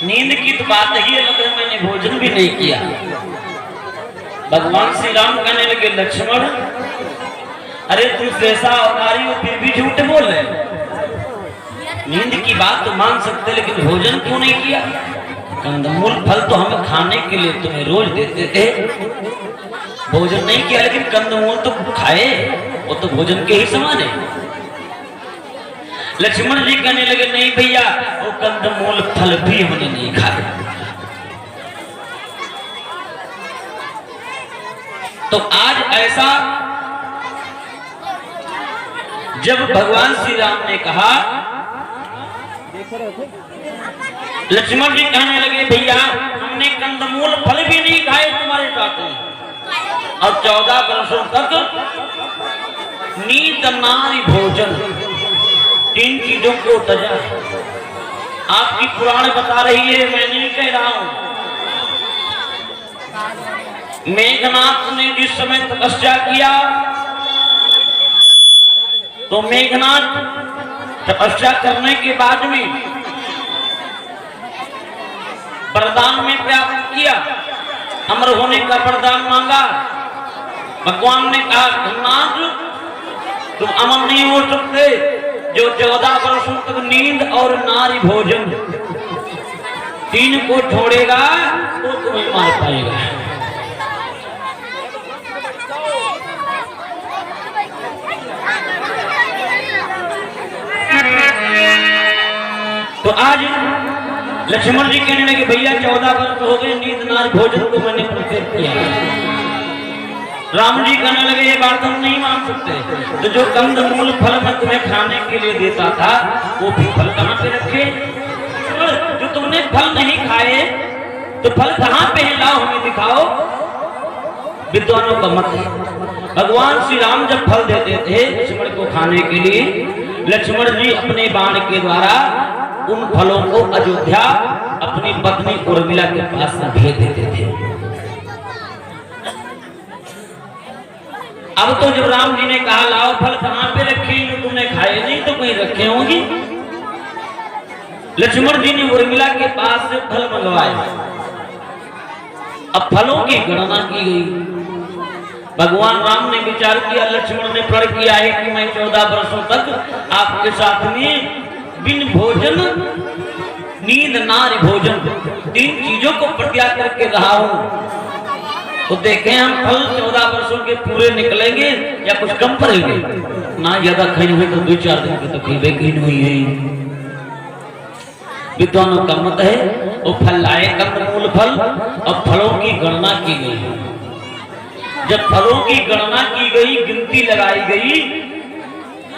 नींद की तो बात ही अलग है, मैंने भोजन भी नहीं किया। भगवान श्री राम कहने लगे लक्ष्मण, अरे तू जैसा अवतारी हो फिर भी झूठ बोल रहे। नींद की बात तो मान सकते लेकिन भोजन क्यों नहीं किया? कंदमूल फल तो हमें खाने के लिए तुम्हें रोज देते थे, भोजन नहीं किया। लेकिन कंदमूल तो खाए, वो तो भोजन के ही समान है। लक्ष्मण जी कहने लगे नहीं भैया, वो कंदमूल फल भी हमने नहीं खाए। तो आज ऐसा जब भगवान श्री राम ने कहा, लक्ष्मण जी कहने लगे भैया हमने कंदमूल फल भी नहीं खाए तुम्हारे साथ में, और 14 वर्षों तक नींद नारी भोजन, 3 चीजों को तजा। आपकी पुराण बता रही है, मैं नहीं कह रहा हूं। मेघनाथ ने जिस समय तपस्या किया तो मेघनाथ तपस्या करने के बाद में वरदान में प्राप्त किया, अमर होने का वरदान मांगा। भगवान ने कहा मेघनाथ तुम अमर नहीं हो सकते, जो 14 वर्षों तक नींद और नारी भोजन 3 को छोड़ेगा तो तुम्हें मार पाएगा। तो आज लक्ष्मण जी कहने लगे भैया 14 वर्ष हो गए, नींद नारी भोजन को मैंने परित्याग किया। राम जी कहने लगे ये बात हम नहीं मान सकते, तो जो कंदमूल फल मैं तुम्हें खाने के लिए देता था वो भी फल कहाँ पे रखे? जो तुमने फल नहीं खाए तो फल कहाँ पे है, लाओ हमें दिखाओ। विद्वानों का मत है, भगवान श्री राम जब फल देते थे लक्ष्मण को खाने के लिए, लक्ष्मण जी अपने बाण के द्वारा उन फलों को अयोध्या अपनी पत्नी उर्मिला के पास भेज देते थे। अब तो जब राम जी ने कहा लाओ फल कहाँ पे रखे, जो तुमने खाए नहीं तो कहीं रखे होंगे। लक्ष्मण जी ने उर्मिला के पास से फल मंगवाए। अब फलों की गणना की गई। भगवान राम ने विचार किया, लक्ष्मण ने प्रण किया है कि मैं 14 वर्षों तक आपके साथ में बिन भोजन नींद नारी भोजन 3 चीजों को परित्याग करके रहा हूं। तो देखें हम फल 14 वर्षों के पूरे निकलेंगे या कुछ कम पड़ेंगे। ना ज्यादा खाई हुई तो 2-4 दिन की तकलीफें की हुई है। विद्वानों का मत है वो फल लाए, कंदमूल फल, और फलों की गणना की गई। जब फलों की गणना की गई, गिनती लगाई गई,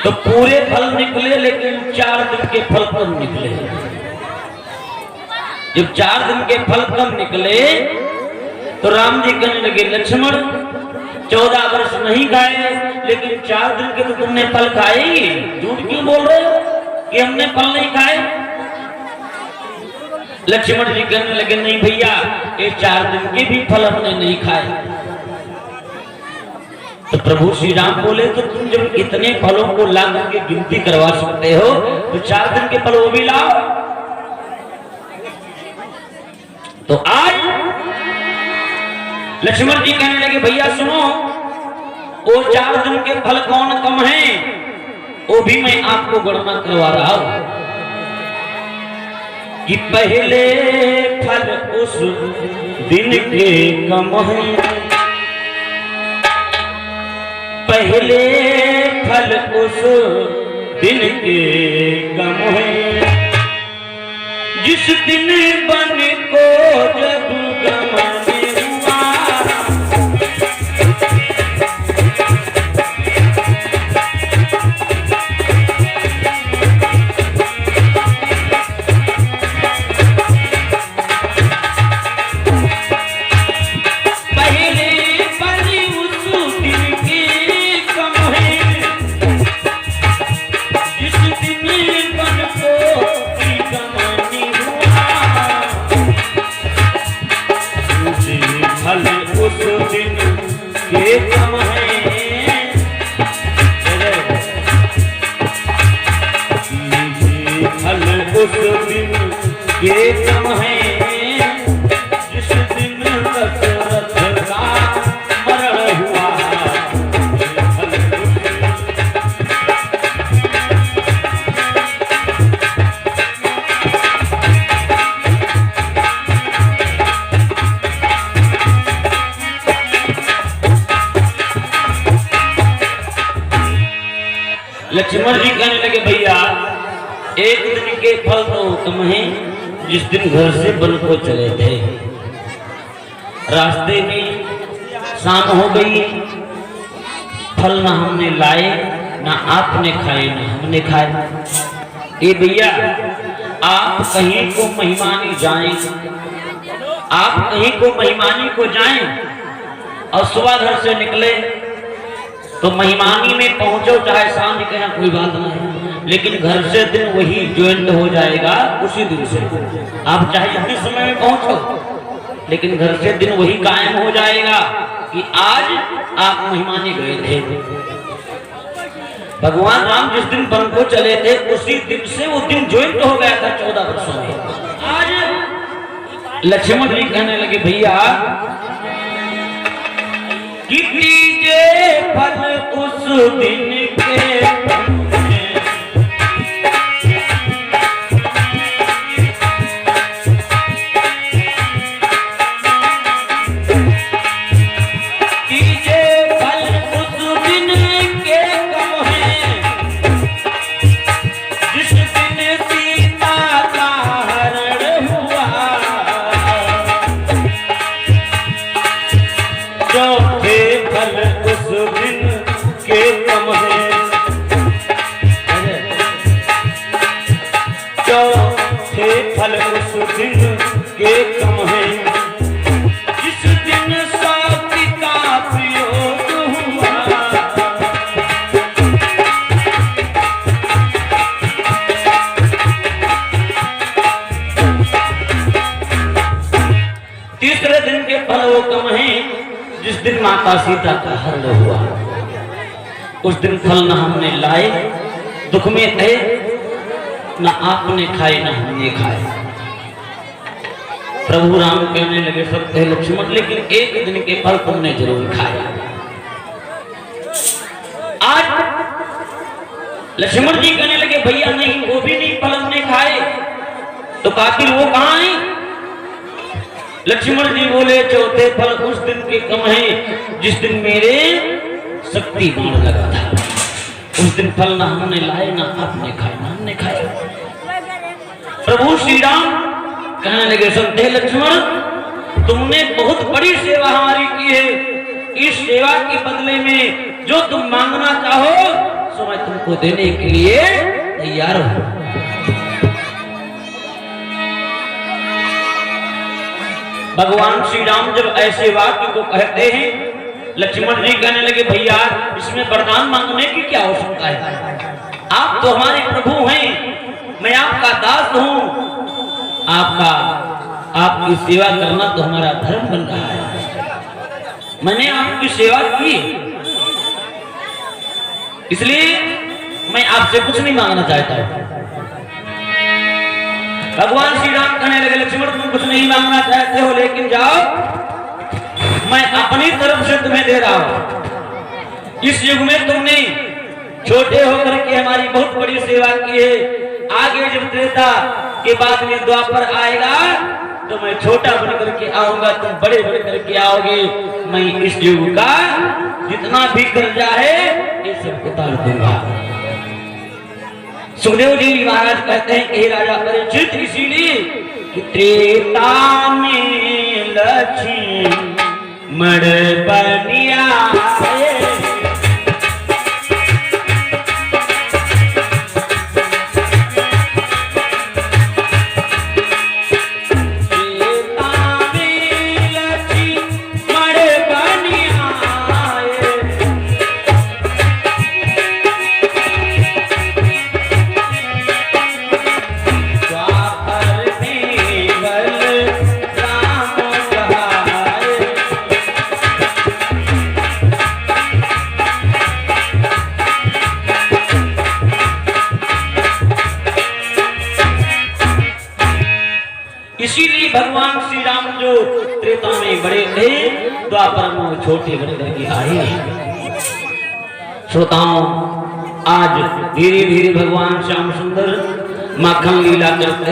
तो पूरे फल निकले, लेकिन 4 दिन के फल कम निकले। जब 4 दिन के फल कम निकले तो राम जी कहने लगे लक्ष्मण 14 वर्ष नहीं खाए, लेकिन 4 दिन के तो तुमने फल खाए ही, झूठ क्यों बोल रहे हो कि हमने फल नहीं खाए? लक्ष्मण जी कहने लगे नहीं भैया, ये 4 दिन के भी फल हमने नहीं खाए। तो प्रभु श्री राम बोले तो तुम जब इतने फलों को ला करके गिनती करवा सकते हो तो 4 दिन के फल वो भी लाओ। तो आज लक्ष्मण जी कहने लगे भैया सुनो, वो 4 दिन के फल कौन कम हैं वो भी मैं आपको गणना करवा रहा हूं कि पहले फल उस दिन के कम हैं, पहले फल उस दिन के कम हैं, जिस दिन बन को जब गमने हुआ, एक दिन के फल तो उत्तम है जिस दिन घर से वन को चले थे। रास्ते में शाम हो गई, फल ना हमने लाए, ना आपने खाए, ना हमने खाए। ए भैया, आप कहीं को मेहमानी जाएं, आप कहीं को मेहमानी को जाएं और सुबह घर से निकले तो मेहमानी में पहुंचो, चाहे शाम कहना कोई बात नहीं, लेकिन घर से दिन वही ज्वाइंट हो जाएगा उसी दिन से। आप चाहे जितने समय में पहुंचो, लेकिन घर से दिन वही कायम हो जाएगा कि आज आप मेहमानी गए थे। भगवान राम जिस दिन वन को चले थे उसी दिन से वो दिन ज्वाइंट हो गया था 14 वर्षों में। आज लक्ष्मण जी कहने लगे भैया कि लीजिए फल उस दिन के, फल उस दिन के कम है जिस दिन साथी का प्रयोग हुआ। तीसरे दिन के फल वो कम है जिस दिन माता सीता का हरण हुआ। उस दिन फल न हमने लाए, दुख में थे, ना आपने खाए ना हमने खाए। प्रभु राम कहने लगे सब थे लक्ष्मण, लेकिन एक दिन के फल तुमने जरूर खाए। आज लक्ष्मण जी कहने लगे भैया नहीं, वो भी नहीं फल हमने खाए, तो कातिल वो कहां है? लक्ष्मण जी बोले चौथे फल उस दिन के कम है जिस दिन मेरे शक्ति बाण लगा था। उस दिन फल ना हमने लाए, ना आपने खाए, ना हमने खाए। प्रभु श्री राम कहने लगे सुनते लक्ष्मण, तुमने बहुत बड़ी सेवा हमारी की है, इस सेवा के बदले में जो तुम मांगना चाहो सो मैं तुमको देने के लिए तैयार हूं। भगवान श्री राम जब ऐसे वाक्य को कहते हैं, लक्ष्मण जी कहने लगे भैया इसमें वरदान मांगने की क्या आवश्यकता है? आप तो हमारे प्रभु हैं, मैं आपका दास हूं, आपकी सेवा करना तो हमारा धर्म बन रहा है। मैंने आपकी सेवा की, इसलिए मैं आपसे कुछ नहीं मांगना चाहता हूं। भगवान श्री राम कहने लगे लक्ष्मण तुम कुछ नहीं मांगना चाहते हो, लेकिन जाओ मैं अपनी तरफ से तुम्हें दे रहा हूं। इस युग में तुमने छोटे होकर के हमारी बहुत बड़ी सेवा की है, आगे जब त्रेता के बाद में द्वापर आएगा तो मैं छोटा बन करके आऊंगा, तुम बड़े बड़े करके आओगे। मैं इस युग का जितना भी कर्जा है ये सब उतार दूंगा। सुखदेव जी महाराज कहते हैं कि राजा परीक्षित इसीलिए कि त्रेता में लक्ष्मण बनिया इसीलिए भगवान श्री राम जो त्रेता में बड़े थे द्वापर में छोटे बड़े करके आए। श्रोताओं आज धीरे धीरे भगवान श्याम सुंदर माखन लीला करते